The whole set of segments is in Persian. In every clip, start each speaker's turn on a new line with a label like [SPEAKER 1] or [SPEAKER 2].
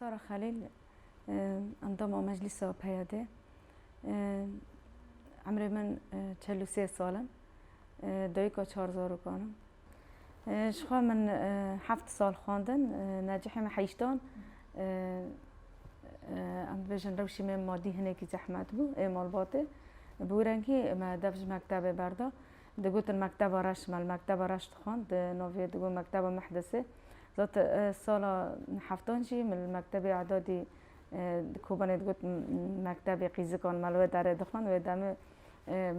[SPEAKER 1] سارة خليل، انضم مجلس پیاده. عمري من 43 سالم. دایکا 4000 کنم. شخوا من 7 سال خواندن. ناجحه من حیشتان. ام بجن روشی من مادی هنکی زحمت بو مال باته. بورنگی ما دفج مکتب بردا. دگوت المكتبة رش مال المكتبة رش خواند. نوفي دگو مكتبة محدثة. ذات سال هفتانجی من المكتبة اعدادی کوبانه دگوت مكتبة قیزکان مالوه داره دخوان و دم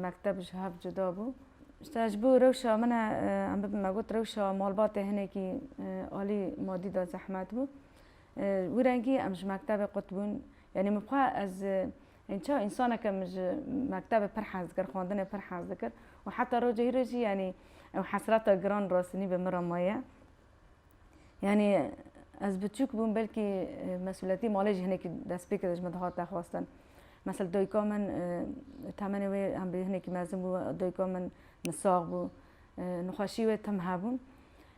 [SPEAKER 1] مكتب جهاب جدا بو. استجبو روشا من ام بگوت روشا مالبات هنکی عالی مادی دا زحمت بو. ورنگی امش مكتبة قطبون يعني مبقى از انشا انسانه که مش مكتبة پرحز کر خواندن پرحز کر و حتی روجی يعني او حسرات گران راسنی به مرا مایه يعني از بچوک بون بلکی مسئولیتی مالج هنکی دست بکردش مدهات خواستن مثلا دایکا من تمنی و هم به هنکی مزم بو دایکا من نساق بو نخواشی و تم هبون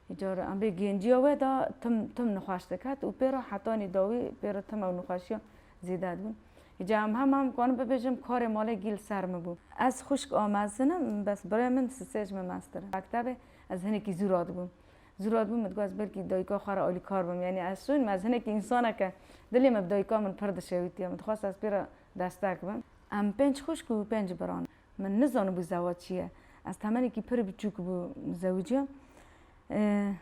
[SPEAKER 1] ایجار هم به گنجی و دا تم نخواشته کت و پیرا حتانی داوی پیرا تم و نخواشی زیده بون ایجا هم کنم ببیجم کار مال گیل سرم بو از خشک آمزنم بس برای من سیج مسترم مکتب از هنکی زوراد بو زوراد بو متگاز بلکی دایکا خار عالی کار بم یعنی از سون از هنکی انسانه که دلی من دایکا من پرد شویتی متخواست از پیرا دستک بم ام پنج خشک و پنج بران من نزانم بو زواج چیه از تمنی که پر بچوک بو زوجیم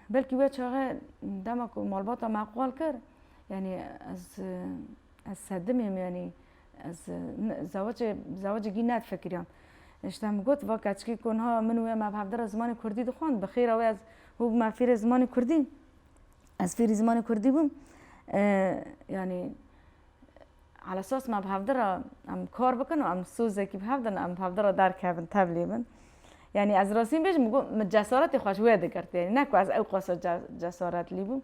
[SPEAKER 1] بلکی و چاقه دمک مالباتا معقول کرد یعنی از صدمیم یعنی از زواج گینات فکریم اشتم گفت و کچکی کنها منو ما بهدر زمان کردی دخوان بخیر و از هو ما فیر زمان کردی از فیر زمان کردی بوم یعنی على اساس ما بهدر ام کار بکن و ام سوزه کی بهدر ام بهدر در کبن تبلیبن یعنی از راسین بیش میگم جسارت خوش ویده کرد یعنی نکو از او قصه جسارت لیبو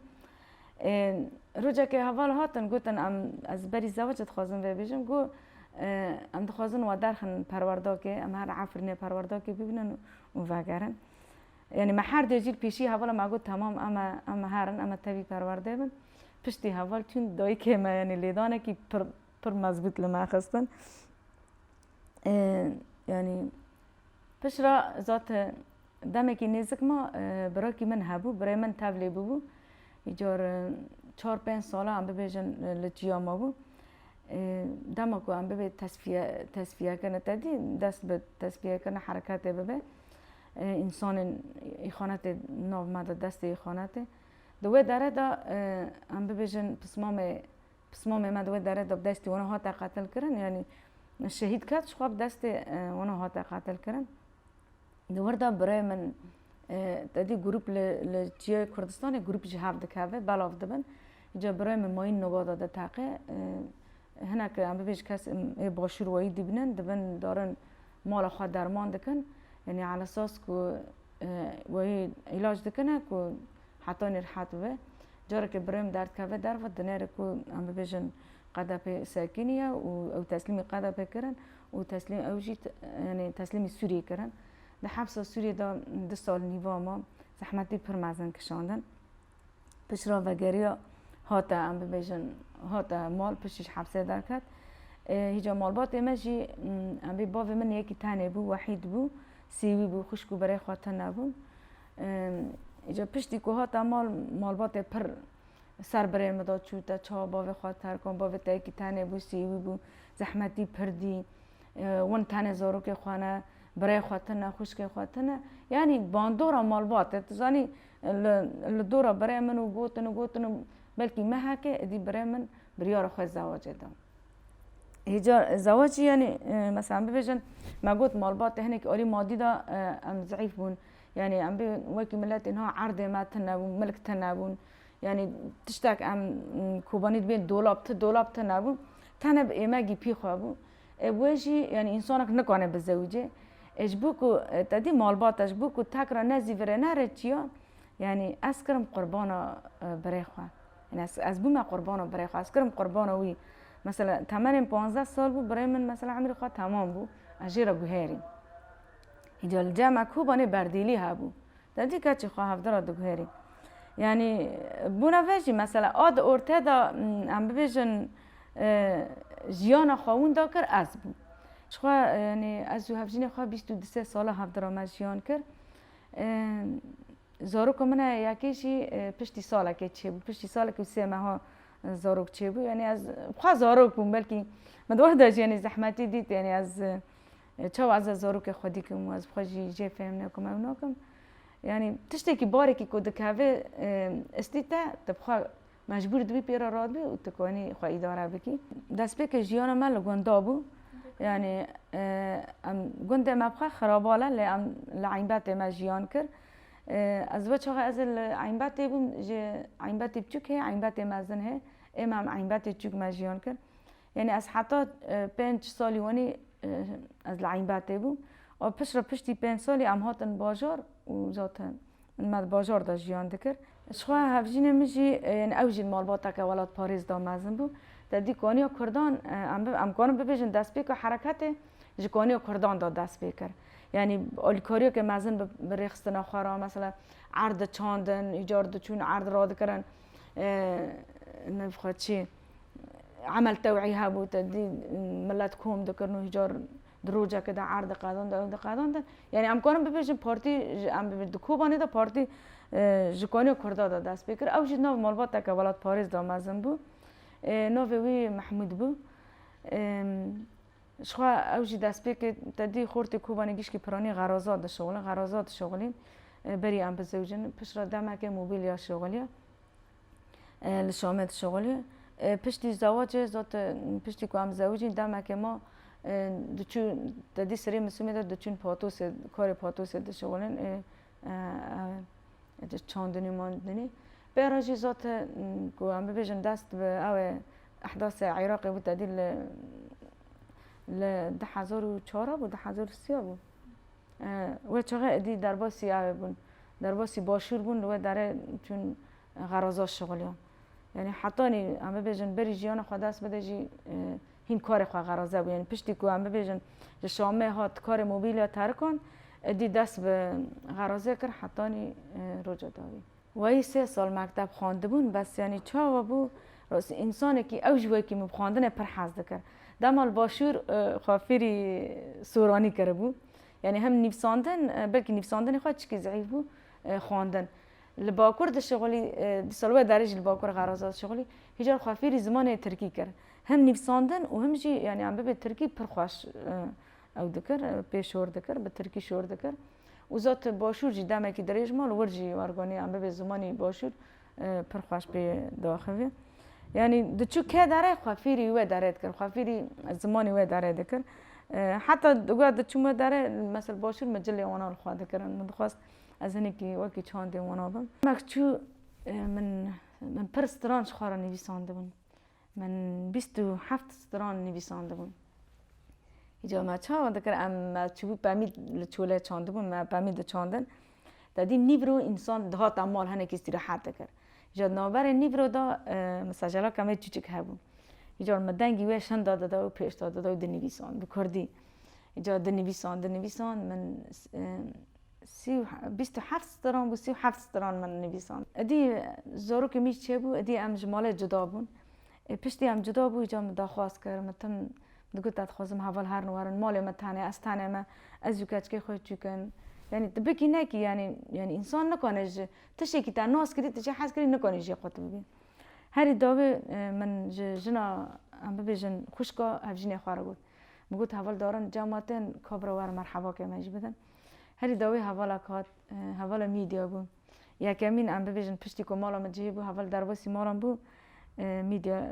[SPEAKER 1] روزا که حوال هاتن گفتن ام از بری زواجت خوازم و بیشم گو ام دخوازن و درخن پروردا که ام هر عفرینه پروردا که ببینن و وگرن یعنی ما هر دیجیل پیشی حوالا ما گفت تمام اما هرن اما تبی پرورده بن پشتی حوال چون دایی که ما یعنی لیدانه که پر مضبوط لما خستن یعنی پس را ذات دمی که نزدیک ما برای که من هبو برای من تبلی بو ایجار 4-5 ساله هم ببیجن لجیا ما بو دما کو هم ببی تصفیه کنه تدی دست به تصفیه کنه حرکت ببی انسان ایخانت نو ماده دست ایخانت دوی داره دا هم ببیجن پسمام ما دوی داره دا دستی اونها ها قتل کردن یعنی شهید کرد شخواب دست اونها ها قتل کردن دوار دا برای من تدی گروپ لجیای کردستان گروپ جهاب دکاوه بالاف دبن اینجا برای من ماین نگاه داده تاقه هنه که هم ببیش کس باشور وایی دیبنن دبن دارن مال خواه درمان دکن یعنی على اساس که وایی علاج دکنه که حتی نرحت و جاره که برای من درد کاوه در و دنیره که هم ببیشن قدب ساکنیه و تسلیم قدب کرن و تسلیم اوجی یعنی تسلیم سوریه کرن در حبس سوریه دا 2 سال نیوا ما زحمتی پر مزن کشاندن پس را وگریا هاتا ام ببیجن هاتا مال پشش حبسه در کرد هیجا مالبات امجی ام بی باوی من یکی تنه بو وحید بو سیوی بو خوشکو برای خواهد نبون هیجا پشتی که هاتا مالبات پر سر برای مداد چوتا چا باوی خواهد ترکن باوی تا یکی تنه بو سیوی بو زحمتی پر دی ون تنه زارو که خوانه برای خاطرنا خوشک خاطرنا یعنی باندورا مالبات تزانی لدورا برای منو گوتن بلکی مه که دی برای من بریار خود زواج دام هیجا زواجی یعنی مثلا ببیجن ما گوت مالبات هنک آلی مادی دا ام ضعیف بون یعنی ام بی وکی ملت اینها عرض ما تنبون ملک تنبون یعنی تشتاک ام کوبانید بین دولاب تنبون تنب ایمگی پی خوابون وجی یعنی انسانک نکنه بزوجه اجبوكو تدي مالبات اجبوكو تاكرا نزي فرنار چيا يعني اسكرم قربانا بريخوا يعني اسبوما قربانا بريخوا اسكرم قربانا وي مثلا 15 سال بو برای من مثلا عمري خوا تمام بو اجيرا گوهري هجال جامع كوباني برديلي هابو تدي كاتش خوا هفدرا دو گوهري يعني بونا ویجی مثلا آد ارته دا ام ببیجن جیانا خواهون دا کر از بو شخوا یعنی از جو هفجین خواه 23 ساله هفدرام جیان کر زاروک منه یکیشی پشتی ساله که چه بود پشتی ساله که 3 ماه زاروک چه بود یعنی از خواه زاروک بود بلکه مدوه داشت یعنی زحمتی دید یعنی از چه از زاروک خودی که مو از خواهی جه فهم نکم او نکم یعنی تشتی که باری که کود که استیتا تبخوا مجبور دوی پیرا راد بی و تکوانی خواه اداره بکی دست بی که جیانا من لگوندا بو یعنی گنده ما بخوا خراباله لی لعینبات ما جیان کر از وچه از عینباتی بوم عینباتی بچوک هی عینباتی مازن هی امام عینباتی چوک ما جیان کر یعنی از حتی 5 سالی وانی از لعینباتی بوم و پشتی 5 سالی ام هاتن بازار و ذاتن من بازار دا جیان دکر شخوا هفجینه میجی یعنی اوجی مالباتا که ولاد پاریس دا مازن بو دادی کانیا کردان ام کانو ببیجن دست بی که حرکت جی کانیا کردان دا دست بی کر یعنی آلیکاریو که مازن بریخستن خوارا مثلا عرض چاندن ایجار چون عرض راد کرن نفخد چی عمل توعیه بود دادی ملت کوم دکرن و ایجار دروجه که دا عرض قادان دا یعنی ام کانو ببیجن پارتی ام ببیجن کوبانی دا پارتی جکانی کرده دا دست بکر اوجی نو مالباتا که ولاد پاریس دا مازن بو نووی محمود بو شخوا اوجی دست بکر تدی خورتی کوبانی گیش که پرانی غرازات شغلین بری ام بزوجن پش را دمه که موبیلیا شغلیه لشامت شغلیه پشتی زواج زات پشتی که ام زوجین دمه که ما دچون تدی سری مسئولی دا دچون پاتوس کار پاتوس دا شغلین چاندنی ماندنی بیراجی ذات که ام ببیجن دست به او احداث عراقی بود تدی ل 2004 بود 2003 بود و چقدر دی درباسی او بون درباسی باشور بون و داره چون غرازات شغلیان یعنی حتی نی ام ببیجن بری جیان خود دست بده جی هین کار خود غرازه بود یعنی پشتی که ام ببیجن شامه هات کار موبیل ترکن دی دست به غرازه کر حتی نی رجا داوی وای 3 سال مکتب خوانده بون بس یعنی چاوا بو راست انسانی که اوجوی که مبخواندن پر حزد کرد دمال باشور خافیری سورانی کرده بو یعنی هم نفساندن بلکه نفساندن خواهد چکی ضعیف بو خواندن لباکور ده شغلی سالوه درج لباکور غرازات شغلی هجار خافیری زمان ترکی کرد هم نفساندن و هم جی یعنی ام به ترکی پر خوش او دکر پیشور دکر به ترکی شور دکر و ذات باشور جی دمه که درج مال ورجی ورگانی ام به زمانی باشور پر خوش به داخله یعنی دچو که داره خافیری و دارد کر خافیری زمانی و دارد کر حتی دوگاه دچو ما داره مثلا باشور مجله وانا الخواد کرن من خواست از هنی که وکی چانده وانا بم مکچو من پر ستران شخارا نویسانده بون من 27 ستران نویسانده بون اینجا ما چا دکر ام چوبو پامید لچوله چانده بون ما پامید چاندن دادی نیبرو انسان دهات امال هنه که استراحت دکر جاد نوبر نیبرو دا مساجلا کمی چیچک هبون ایجار مدنگی وش هند داده دا و پیش داده دا و دنویسان بکردی ایجار دنویسان من 27 ستران بو 37 ستران من نویسان ادی زارو که میش چه بو ادی ام جمال جدا بون پشتی ام جدا بو ایجا مداخواست کرد متم دگو تدخوازم حوال هر نوارن مال متانه از تانه ما از یکاچ که خود چکن یعنی تبکی نه کی یعنی انسان نکنه تشی کی تناس کردی تشی حس کردی نکنه جی خود ببین هری داوی من جنا ام ببیجن خوشکا هفجینه خواره بود مگوت حوال دارن جامعتن کابروار مرحبا که ماج بدن هری داوی حوالا کات حوالا میدیا بود یکمین ام ببیجن پشتی کو مالا مجی بو حوال درباسی مالام بو میدیا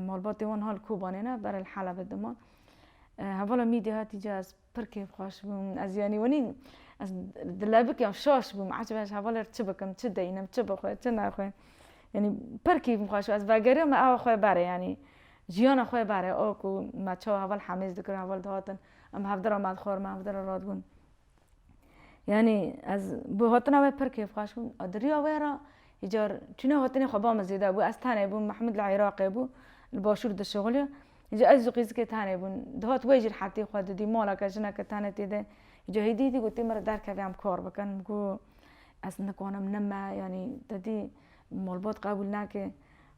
[SPEAKER 1] مالبات اون حال کوبانه نه برای الحلب دمان حوالا میدیا هاتی جا از پرکیف خوش بوم از یعنی ونی از دلابک یا شاش بوم عجبش حوالا چه بکم چه دینم چه بخواه چه نخواه یعنی پرکیف خوش از وگری ما آوا خواه بره یعنی جیان خواه بره او کو ما چه حوال حمیز دکر حوال دهاتن ام هفدر آمد خور ما هفدر راد بون یعنی از بو هاتنا و پرکیف خوش بوم دریا ویرا ایجار چونه هاتنی خوابا مزیده بو از تنه بو محمد العراقی بو الباشور ده شغلیه ایجا از قیز که تنه بون دهات ویجر حتی خود دی مالا که جنه که تنه تیده ایجا هیدی گوتی مرا در که هم کار بکن گو از نکنم نما یعنی دادی مالبات قبول نکه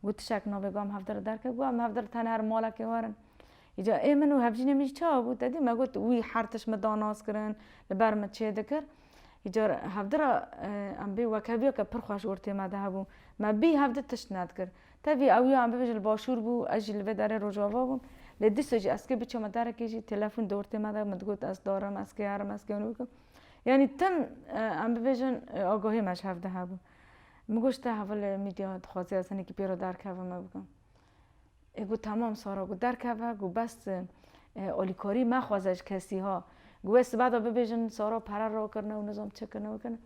[SPEAKER 1] گوت شک نابگام هفدر درک گوام هفدر تن هر مالا که وارن ایجا ای منو هفجی نمیش چا بود دادی ما گوت وی حرتش مداناس کرن لبر ما چه دکر ایجا هفدر ام بی وکبیو که پرخواش ورتی ما ده بو ما بی هفدر تشت ند کر تبی اویا ام بی باشور بو اجل به در روجاوا بو لدیسوجی اسکی بچه ما داره کیجی تلفن دورتی ما ده مدگوت از دارم اسکی هرم اسکی اونو یعنی تم ام بی آگاهی مش هفده هبو مگوشته حوال میدیا خواسته از اینکه پیرو درک هوا ما بگم اگه تمام سارا گو درک هوا گو بس اولیکاری ما خوازش کسی ها گو است بعدا ببیجن سارا پرر را کرنه و نظام چه کنه و کنه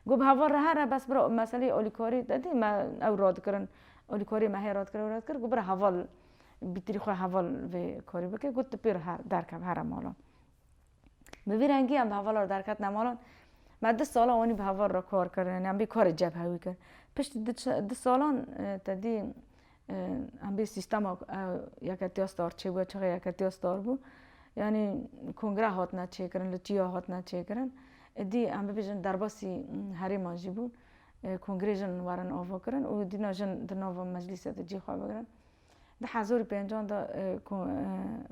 [SPEAKER 1] گو به هوا راه بس برا مسئله اولیکاری دادی ما او راد کرن اولیکاری ما هی راد کرد گو برا حوال بیتری خو حوال و کاری بکه گو پیر هر درک هر مالا ببیننگی هم به حوال را درکت نمالان ما 10 سال آنی به هوا را کار کردن هم بی کار جبهوی کرد پشت 10 سالان تدی هم بی سیستم یکتی استار چه بود چه یکتی استار بود یعنی کنگره هات نه چه کردن لطیا هات نه چه کردن دی هم بیشتر درباسی هری ماجی بود کنگره جن وارن آوا کردن و دینا جن دنوا مجلس دی خواب کردن ده حضور پنجان دا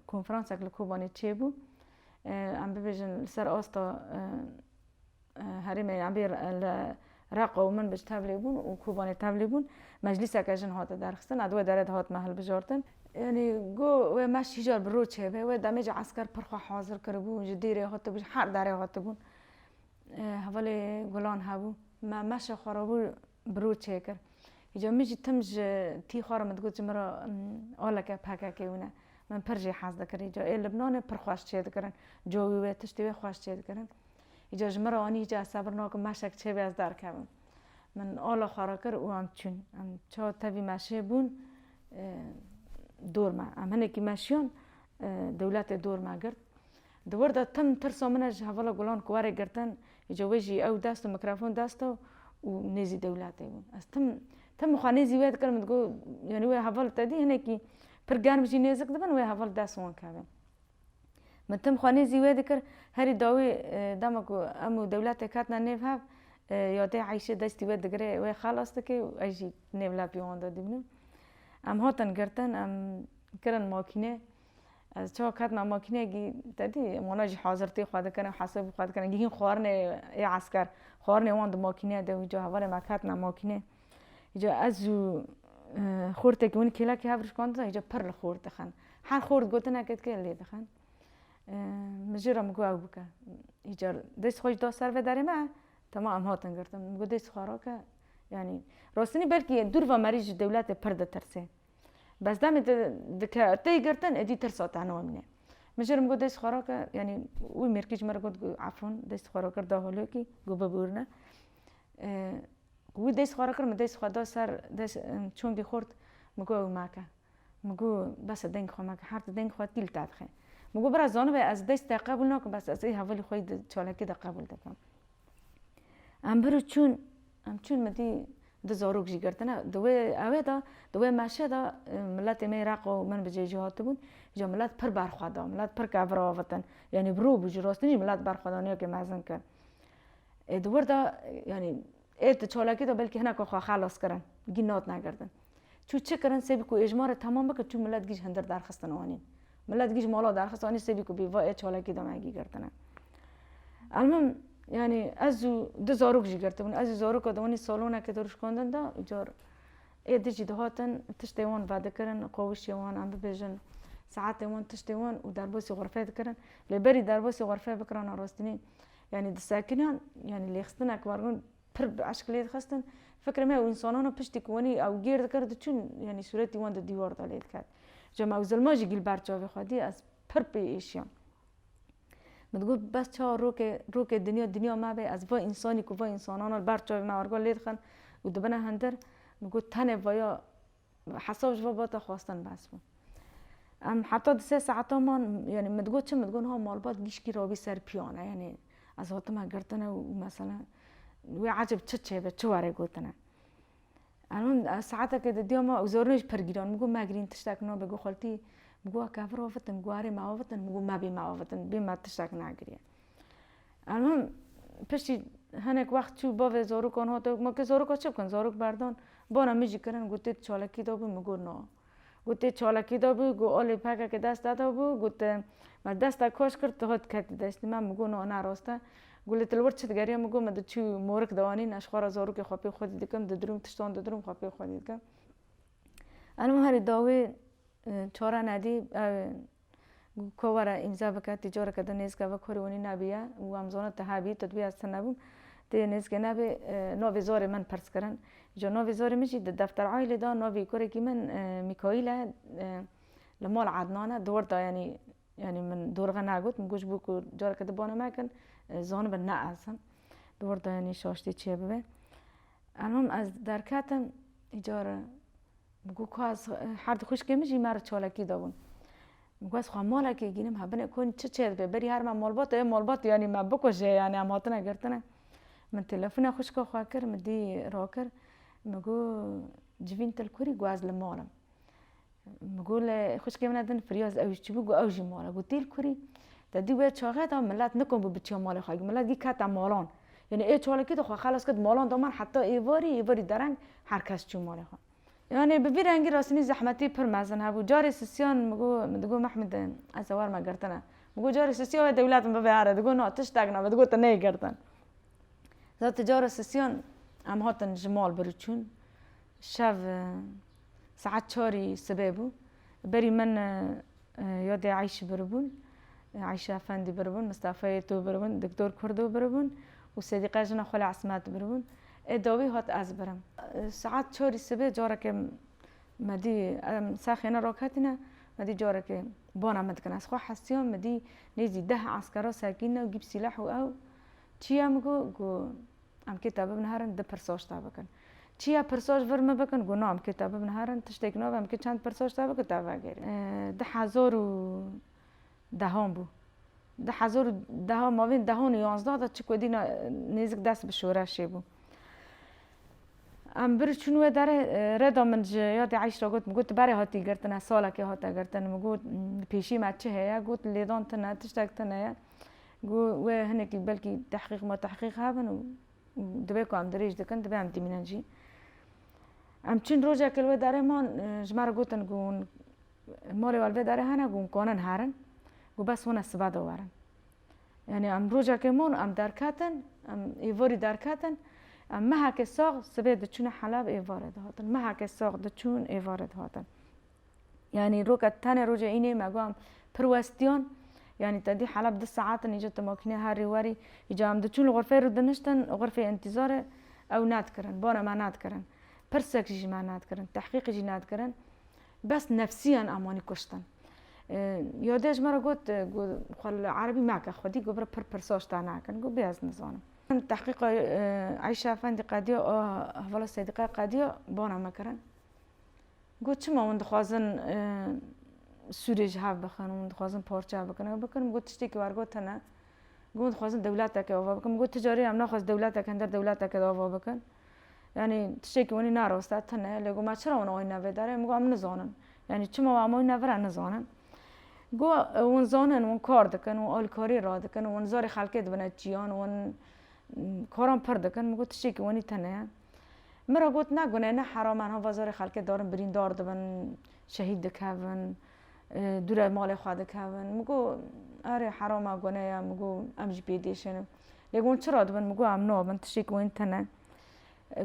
[SPEAKER 1] کنفرانس اکل کوبانی چه بود هم بیشتر سر آستا هریم عم بیر رقا و من بهش تبلیغون و کوبانی تبلیغون مجلس اکیشن هات درخستن ادوای درد هات محل بجارتن یعنی گو و مش هجار برو چه به و دمیج عسکر پرخو حاضر کربون جدیره هات بش هر دره هات بون حوالی گلان هبو ما مش خرابو برو چه کر اینجا میجی تمج تی خارم دگوت مرا آلکه پکه کیونه من پرجی حاضر کردی اینجا لبنان پرخواش چه دکرن جوی و تشتی خواش چه دکرن اینجا جمره آنی جا صبر ناک مشک چه بیاز در کردم من آلا خارا کر و هم چون هم چه تبی مشه بون دور ما هم هنه کی مشیان دولت دور ما گرد دور دا تم ترسا منش حوالا گلان کواره گردن اینجا ویجی او دست و میکروفون دست و نیزی دولته بون از تم خانه زیوید کردم دگو یعنی وی حوال تدی هنه کی پر گرم جی نیزک دبن وی حوال دست وان کردم من تم خانه زیوید کر هری داوی دمکو امو دولت کات ننیف هب یاده عیشه دستی ود دگره و خلاص که ایجی نیولا پیوان دادی بنم ام هاتن گرتن ام کرن ماکینه از چه کات ما ماکینه گی دادی مناجی حاضرتی خود کنه حساب خود کنه گین خوارنه ای عسکر خوارنه وان دو ماکینه ده جو حواله مکات نا ماکینه جو ازو خورته که اون کلا که هفرش کند اینجا پر خورد خن هر خورد گوته نکت که لید خن مجرم گو او بکه ایجار دست خوش دا سر و داره ما تمام هاتن گرتم مگو دست خورا که یعنی راستنی بلکه دور و مریض دولت پرده ترسه بس دم دکه تی گرتن ادی ترسات عنوان منه مجرم گو دست خورا که یعنی وی مرکیج مرا گو عفون دست خورا کرد حالا کی گو ببورنه وی دست خورا کرد دست خدا سر دست چونگی خورد مگو او ماکه مگو بس دنگ خو ماکه هر دنگ خو تیل تادخه مگو برای زانو از دست قبول نکن بس از این حوالی خواهی چالکی دا قبول دکم ام برو چون مدی دو زاروک جی گرتنه دوی مشه دا ملت می رقا و من بجای جهات بون جا ملت پر برخوادا ملت پر کبر آوتن یعنی برو بجی راست نیج ملت برخوادانیا که مزن کن دور دا یعنی ایت چالکی دا بلکه هنه که خواه خلاص کرن گی نات نگردن چه کرن سبی کو اجمار تمام بکن چون ملت گیش هندر درخستن آنین ملت گیش مالا درخواست آنی سبی کو بیوا ای چالکی دا مگی گردنه المهم یعنی از دو زاروک جی گرته بون از زاروک دوانی سالونه که درش کندن دا جار ایده جی دهاتن تشتیوان وعده کرن قوشیوان ام ببیجن ساعتیوان تشتیوان و درباسی غرفه کرن لبری درباسی غرفه بکران راستینی یعنی دساکنیان یعنی لیخستن اکوارگون پر عشقلیت خستن فکر ما انسانانو پشتی کوانی او گیر کرد چون یعنی صورتی وان د دیوار دالید کرد جمع او زلماجی گیل برچاوی خودی از پر پیشیان مدگو بس چه روک دنیا ما به از وای انسانی که وای انسانان برچاوی ما ارگال لید خن و دبنه هندر مگو تنه ویا حسابش و باتا خواستن بس بود ام حتی 3 ساعت من یعنی مدگو چه مدگون ها مالبات گیشکی رابی سر پیانه یعنی از هاتم ها گرتنه و مثلا وی عجب چه به چه واره گوتنه الان ساعتا که دیما اوزارنش پرگیران مگو مگرین تشتک نا بگو خالتی مگو کافر آفتن مگو آره معافتن مگو ما بی معافتن بی ما تشتک نگریه الان پشتی هنک وقت چو با زاروک آنها تو ما که زاروک چه کن زاروک بردان بانا میجی کرن گوته چالکی دابو مگو نه گوته چالکی دابو گو آلی پاکه که دست داده بو گوته ما دست کاش کرد تو هات کتی داشتی من مگو نه راسته گوله تلور چت گریه مگو من چو مورک دوانی نشخوار زاروک خواپی خودی دکم ددروم تشتان ددروم خواپی خودی دکم الان هری داوی چهار ندی کوارا امضا بکرد تجارت کردن نیست که وکوری ونی نبیه و امزانه تهابی تدبیر است نبود تی نیست که نبی نوی زاری من پرس کردن جو نوی زاری میشی دفتر عائله دا نوی کوری که من میکائیل لمال عدنانه دور دا یعنی من دورغه نگود مگوش بو که جار کده بانه مکن زانه به نه ازم دور دا یعنی شاشتی چیه ببه الان از درکتم اجاره مگو که از حرد خوش که میشی مرد چالکی دابون مگو از خواه مالا که گینم هبنه کن چه بری هر من مالبات یعنی من بکشه یعنی اماتنه گرتنه من تلفن خوش که خواه کر مدی را کر مگو جوین تلکوری گو از لمالم مگو خوش که من ادن فریاز اوش چی بگو اوشی مالا گو تیل کوری دادی باید چاقه دا ملت نکن بو بچه مالا خواه ملت گی کتا مالان یعنی ای چالکی دا خواه خلاص کد مالان دا من حتی ایواری درنگ هر کس چون مالا خواه یعنی ببی رنگی راستنی زحمتی پر مزن هبو جاری سسیان مگو محمد ازوار ما گرتنه مگو جاری سسیان دولت ببیاره دگو نه تش دگنا دگو تا نه گرتن ذات جاری سسیان ام هاتن جمال بروچون شب ساعت 4 سببو بری من یاد عایشه بربون عایشه افندی بربون مصطفی تو بربون دکتر کردو بربون و صدیقه جنا خال عصمت بربون اداوی هات از برم ساعت 4 صبح جاره که مدی ساخینه راکتینه مدی جاره که بانا مد کنه از خواه حسیان مدی نیزی 10 عسکرا ساکینه و گیب سلاح و او چی هم گو ام کتاب بنهارن ده پرساش تا بکن چی پرساش ورم بکن گو نام کتاب بنهارن تشتیک نو ام که چند پرساش تا بکن تا وگری 1010 بو 1010 ماوین 10 و 11 دا چی کدی نیزک دست به شورش بو ام بر چونو داره ردا من یاد عایش را گفت برای هاتی گرتن سالا که هاتا گرتن مگود پیشی ما چه هیا گفت لیدان تنه تشتک تنه گو و هنکی بلکی تحقیق ما تحقیق هابن و دبی کو ام دریج دکن دبی ام دیمینجی ام چون روزا کلو داره ما جمر گفتن گون مال والو داره هنه گون کانن هرن گو بس ون سبا دوارن یعنی ام روزا که مون ام درکاتن ام ایوری درکاتن مها که ساق سبب دچون حلب ایوارد هاتن مها که ساق دچون ایوارد هاتن یعنی روکت تن روزا اینه مگم پروستیان یعنی تدی حلب 2 ساعات نجت ماکنه هر واری اجام دچون غرفه رو دنشتن غرفه انتظار او ناد کرن بانا ما ناد کرن پرسک جی ما ناد کرن تحقیق جی ناد کرن بس نفسيا اماني کشتن یادش مرا گفت خال عربی معك خودی گفت پر پرساش تا نکن گفت بیاز نزانم تحقیق عایشه افندی قدیا حوالا صدیقه قدیا بانا مکرن گفت چما من دخوازن سوریج هاف بخن من دخوازن پارچه هاف بکنم گفت تشتی که ورگوت نه گفت خوازن دولت که آوا بکن گفت تجاری هم نخواست دولت که اندر دولت که آوا بکن یعنی تشتی که ونی نراسته تنه لگو ما چرا اون آی نوه داره میگو هم نزانن یعنی چما هم آی نوه نزانن گو اون زانن اون کار دکن اون آلکاری را دکن اون زاری خلقت بنا چیان اون کارم پر دکن میگو تشتی که ونی تنه مرا گفت نگونه نه حرام انها وزار خلقت دارن برین دار دبن شهید دکون دور مال خود دکون میگو آره حرام گونه میگو امج بیدیشن لگون چرا دبن میگو ام نو من تشتی که ونی تنه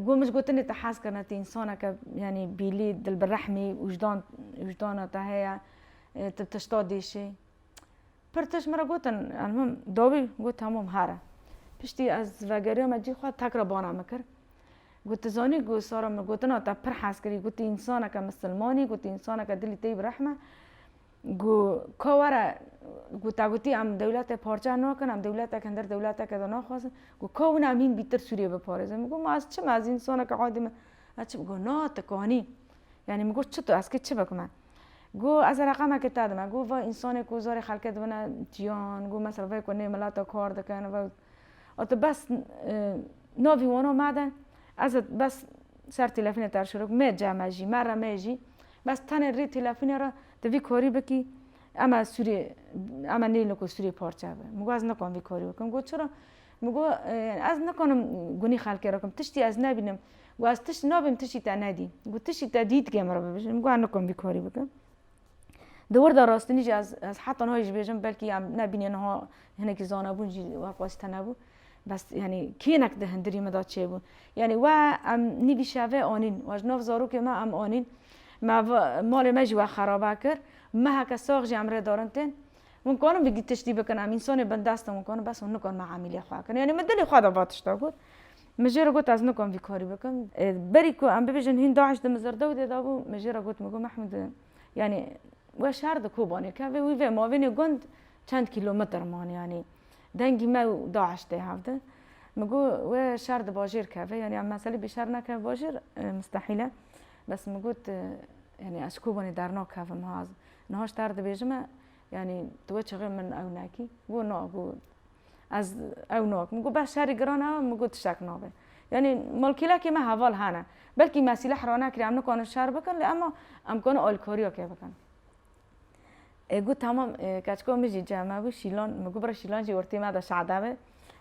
[SPEAKER 1] گو مش گفتنی تحس کنه تی انسانه که یعنی بیلی دل برحمی وجدان تهیا تشتادیشی پرتش مرا گفتن المهم داوی گفت تمام هره پشتی از وگری مجی خود تک را بانا مکر گفت زانی گو سارا گفتن تا پر حس کری گفت انسانه که مسلمانی گفت انسانه که دلی تی برحمه گو کاوره گوتی ام دولت پارچه نکنم ام دولت که اندر دولت که دانا خواست گو کاون امین بیتر سوریه بپارزه میگو ما از چه از انسانه که عادی چه بگو نه تکانی یعنی میگو چطور از که چه بکنم گو از رقم که تادم گو و انسان کو زار خلقت بنا جیان گو مثلا وای کنه ملاتا کار دکن و ات بس نوی وانو مادن از بس سر تلفن تر شروع می جمعی مرا میجی بس تن ری تلفن را دوی کاری بکی اما سوری اما نیل کو سوری پارچه به مگو از نکن وی کاری بکن گو چرا میگو از نکنم گونی خلک رکم تشتی از نبینم و از تشت نبیم تشتی تا ندی گو تشتی تا دید که مرا ببینم میگو نکن بیکاری بکن دور در راستنیش از حتی نهایش بیشم بلکی نبینی نها هنگی زانه بون جی واقعیت نبود بس یعنی کی نکده هندری مداد چه بود یعنی و نیبی شوه آنین و از نو زارو که ما آنین ما مال مجی و خرابه کرد ما هک ساق جمره دارن تن ممکنه بگی تشتی بکنم انسان بندست ممکنه بس اون نکن معامله خواه کنه یعنی مدلی خدا باتش تا بود مجرد گفت از نکن بیکاری بکن بری کو ام ببیشن هین داعش دم زرده و دابو مجرد گفت میگم محمود یعنی و شهر کوبانی که وی ما وینی گند چند کیلومتر مان یعنی دنگی ما داعش ده هفته میگو و شهر باجر که یعنی مسئله بیشتر نکه باجر مستحیله بس میگوت یعنی از کوبانی در ناکه ما از نهاش درد بیجمه یعنی تو چقدر من او نکی گو نه گو از او ناک میگو بس شهر گرانه میگو تشک نابه یعنی ملکیله که ما حوال هنه بلکه مسئله حرانه کریم نکنه شهر بکن اما امکان آلکاریا که بکن گو تمام کچکو میجی جمع بو شیلان میگو برای شیلان جی ورتی ما دا شعده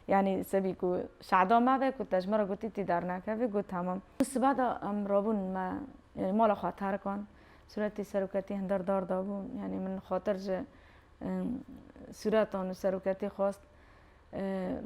[SPEAKER 1] یعنی سبی کو شعده ما به کو تجمره گوتی تی در نکه گو تمام بس بعد ام رابون ما یعنی مال خاطر کن صورتی سرکتی هندر دار دابون یعنی من خاطر ج صورتان سرکتی خواست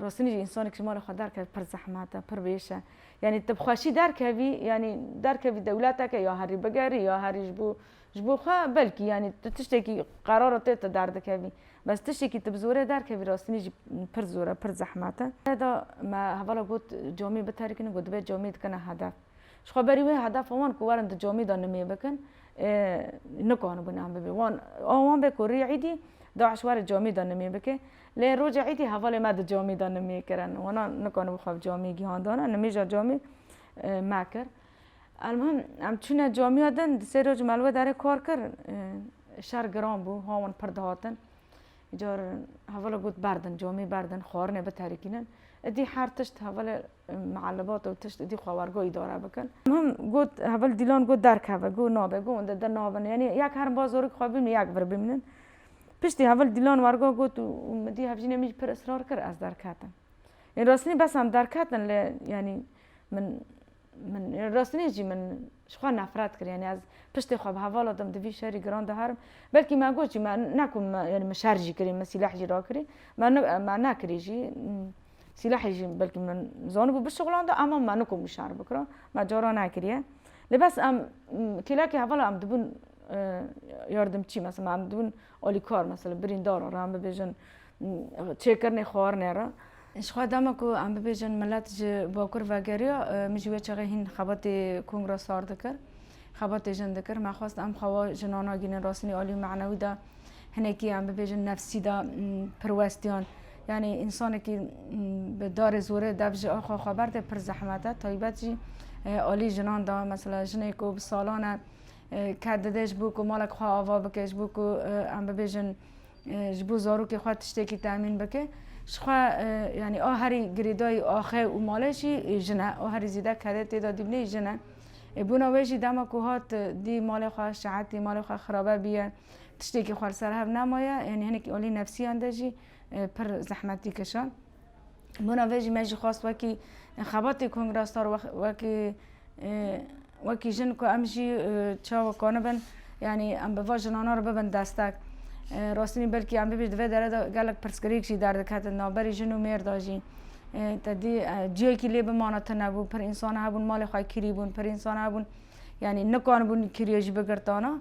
[SPEAKER 1] راستنی انسانی که مال خاطر که پر زحمته پر بیشه یعنی تبخوشی در کوی یعنی در کوی دولت که یا هری بگری یا هریش بو خواه بلکی یعنی تشتی که قرار ته درد کوی بس تشتی که تبزوره در کوی راستنی پر زوره پر زحمته دا ما حوالا گفت جامعه بتری کنه گفت به جامعه کنه هدف شخو بری و هدف آن کوارند جامعه دانه می بکن نکانه بنام ببی وان آوان بکوری عیدی داعش وارد جامعه دانه می بکه لی روز عیدی حواله مد جامعه دانه می کرن وانا نکانه بخواب جامعه گیهان دانه نمیجا جامعه مکر المهم ام چون جامعه دن سه روز ملوه داره کار کر شهر گرام بو هاون پردهاتن جار حواله گفت بردن جامعه بردن خارنه بترکینن ادی هر تشت حواله معلبات و تشت ادی خوارگاه اداره بکن المهم گفت حوال دیلان گفت درک هوا گو نابه گو اند در نابه یعنی یک هر بازاری خواب ببینن یک بر ببینن پشتی حوال دیلان وارگاه گفت و دی هفجی نمیج پر اصرار کر از درکاتن این راستنی بس هم درکاتن لی یعنی من راستنی جی من شخوا نفرت کر یعنی از پشت خواب حوال آدم دوی شهری گران ده هرم بلکه ما گوچی ما نکم یعنی مشارجی کریم ما سلاح جی را کری ما نکری جی سلاحی جی بلکه من زانو بو بشغلان ده اما ما نکم مشار بکرا ما جارا نکریه لباس ام کلا که حوالا ام دبون یاردم چی مثلا ام دبون آلی کار مثلا برین دارا را ام ببیجن چه کرنه خوار نرا شخوا داما کو ام ببیجن ملت جی باکر وگریا مجوه چغه هین خبات کنگراس آرده کر خبات جنده کر ما خواست ام خوا جنانا گین راسنی آلی معنوی دا هنکی ام ببیجن نفسی دا پروستیان یعنی انسانی که به دار زوره دبج آخا خبر ده پر زحمته تایبت جی آلی جنان دا مثلا جنه کو بسالانه کددش بو کو مالک خواه آوا بکش بو کو ام ببیجن جبو زارو که خواه تشتی که تامین بکه شخوا یعنی آهری گریدای آخه و مالشی جنه آهری زیده کده تیدا دیبنه جنه بونا ویجی دما که هات دی مال خواه شعاتی مال خواه خرابه بیه تشتی که خواه سرهب نمایه یعنی هنکی آلی نفسی اندجی پر زحمتی کشان بونا ویجی میجی خواست وکی خباتی کنگراس دار وکی جن که امجی چاو کانه بن یعنی ام بوا جنانا رو ببن دستک راستنی بلکی ام ببید دوی داره گلک پرسکریک جی درد کتن نابری جنو میر داجی تدی جیه کی لی بمانت نبو پر انسان هبون مال خواهی کری بون پر انسان هبون یعنی نکان بون کریجی بگرتانا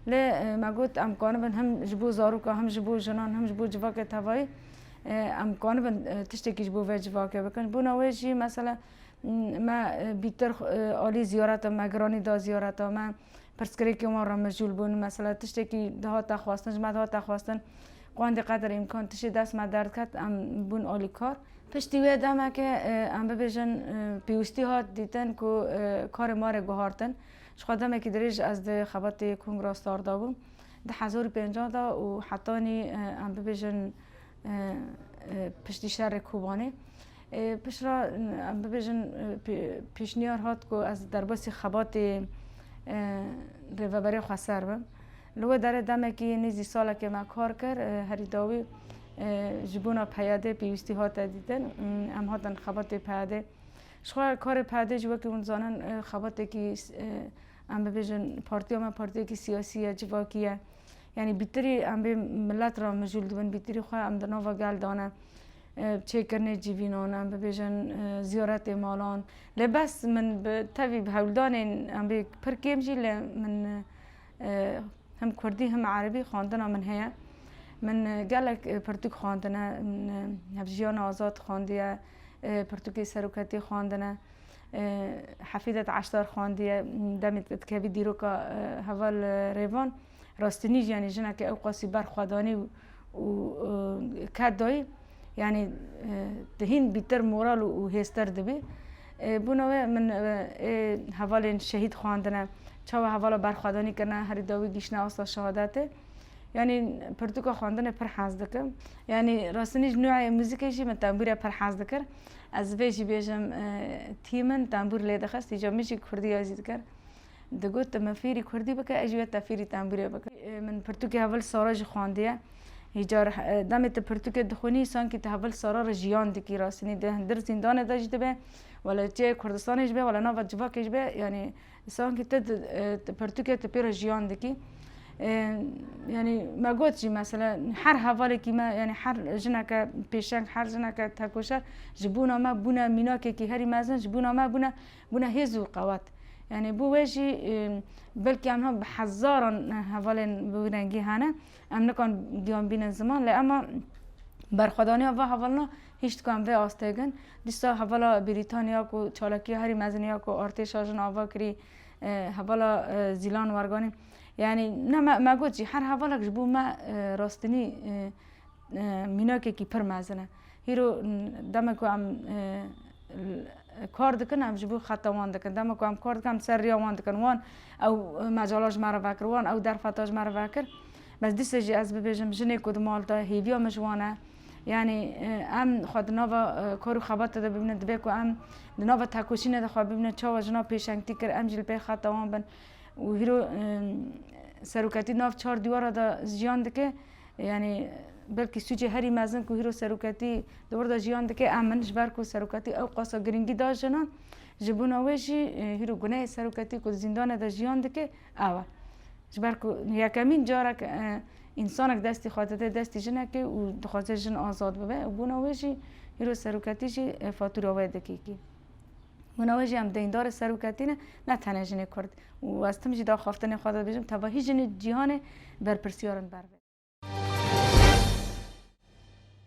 [SPEAKER 1] لی ما گوت ام کانه بن هم جبو زاروکا هم جبو جنان هم جبو جواک توائی ام کانه بن تشتکی جبو وی جواک بکن بونا ویجی مثلا ما بیتر آلی زیارت ما گرانی دا زیارت ما پرسکری که ما را مجول بون مثلا تشتکی ده تا خواستن جمع ده تا خواستن قاند قدر امکان تشتی دست ما درد کرد ام بون آلی کار پشتی وی دامه که ام ببیجن پیوستی ها دیتن که کار ما را گوهارتن شخدامه که دریج از ده خبات کنگراس دار دابون ده 1050 دا و حتانی ام ببیجن پشتی شهر کوبانه پشرا ببیجن پیشنیار هات که از درباسی خبات ریوبری خسر بم لو داره دمه که نیزی ساله که ما کار کرد هری داوی جبونا پیاده پیوستی ها دیدن ام هاتن خبات پیاده شخواه کار پیاده جو که اون زانن خباته که ام ببیجن پارتی که سیاسیه جواکیه یعنی بیتری ام به ملت را مجول دوبن بیتری خواه ام دنا و گل دانه چه کرنه جیوینان ام ببیجن زیارت مالان لباس من به تبی بهولدان ام به پر کم جی من هم کردی هم عربی خواندنا من هیا من گلک پرتوک خواندنه هفجیان آزاد خواندیه پرتوکی سروکتی خواندنه حفیدت عشتار خواندیه دمت کبی دیروکا هوال ریوان راستنیج یعنی جنه که او قاسی برخوادانی و کد دایی یعنی دهین بیتر مورال و هستر دبی بونوه من هوال شهید خواندنه چاو هوالا برخوادانی کنه هری داوی گیشنه آسا شهادته یعنی پرتوکا خواندن پر حاز دکم یعنی راستنیج نوع موزیکیشی من تنبوری پر حاز دکر از ویجی بیجم تیمن تنبور لیده خست ایجا میشی کردی ازید کر دگوت مفیری کردی بکه اجویت تفیری تنبوری بکه من پرتوکی اول ساراج خواندیه هیجار دمت پرتوکی دخونی سان که تحول سارا جیان دکی راستنی در زندان داشته به ولی چه کردستانش به ولی نوات جواکش به یعنی سان که تد پرتوکی تپیر جیان دکی یعنی ما گوت مثلا هر حوالی که ما یعنی هر جنکه پیشنگ هر جنکه تکوشر جبونا ما بونا مینا که هری مازن جبونا ما بونا هزو قوات یعنی بو وجی بلکه آنها به هزاران حوال بودنگی هنه ام نکن دیام بین زمان لی اما برخوادانی و حوالنا هیچ کام به آستگن دیستا حوالا بریتانیا کو چالکی هری مازنیا کو ارتش آجن آوا کری حوالا زیلان ورگانی یعنی نه ما گوچی هر حوالک جبو ما راستنی مینا که پر مازنه هیرو دمکو ام کار دکن ام جبو خطا وان دکن دمکو ام کار دکن سر ریا وان دکن وان او مجالاج مرا وکر وان او درفتاج مرا وکر بس دیسه جی از ببیجم جنه کد مالتا هیویا مجوانه یعنی ام خود نوا کارو خبات ده ببینه دبی کو ام نوا تاکوشینه ده خو ببینه چاو جنا پیشنگتی کر ام جل پی خطا وان بن و هیرو سروکتی ناف 4 دیوار دا زیان دکه یعنی بلکه سوچه هری مازن کو هیرو سروکتی دور دا زیان دکه امنش بر کو سروکتی او قاسا گرینگی دا جنا جبون اوشی هیرو گناه سروکتی کو زندان دا زیان دکه اوا جبر کو یکمین جارک انسانک دستی خاطره دستی جنه که و دخواسته جن آزاد ببه بون اوشی هیرو سروکتی جی فاتوری اوه دکی کی مناوجی هم دیندار سروکتی نه تنه جنه کرد و از تمجی دا خوافتن خواهد بجم تا با هی جن جهان بر پرسیارن بر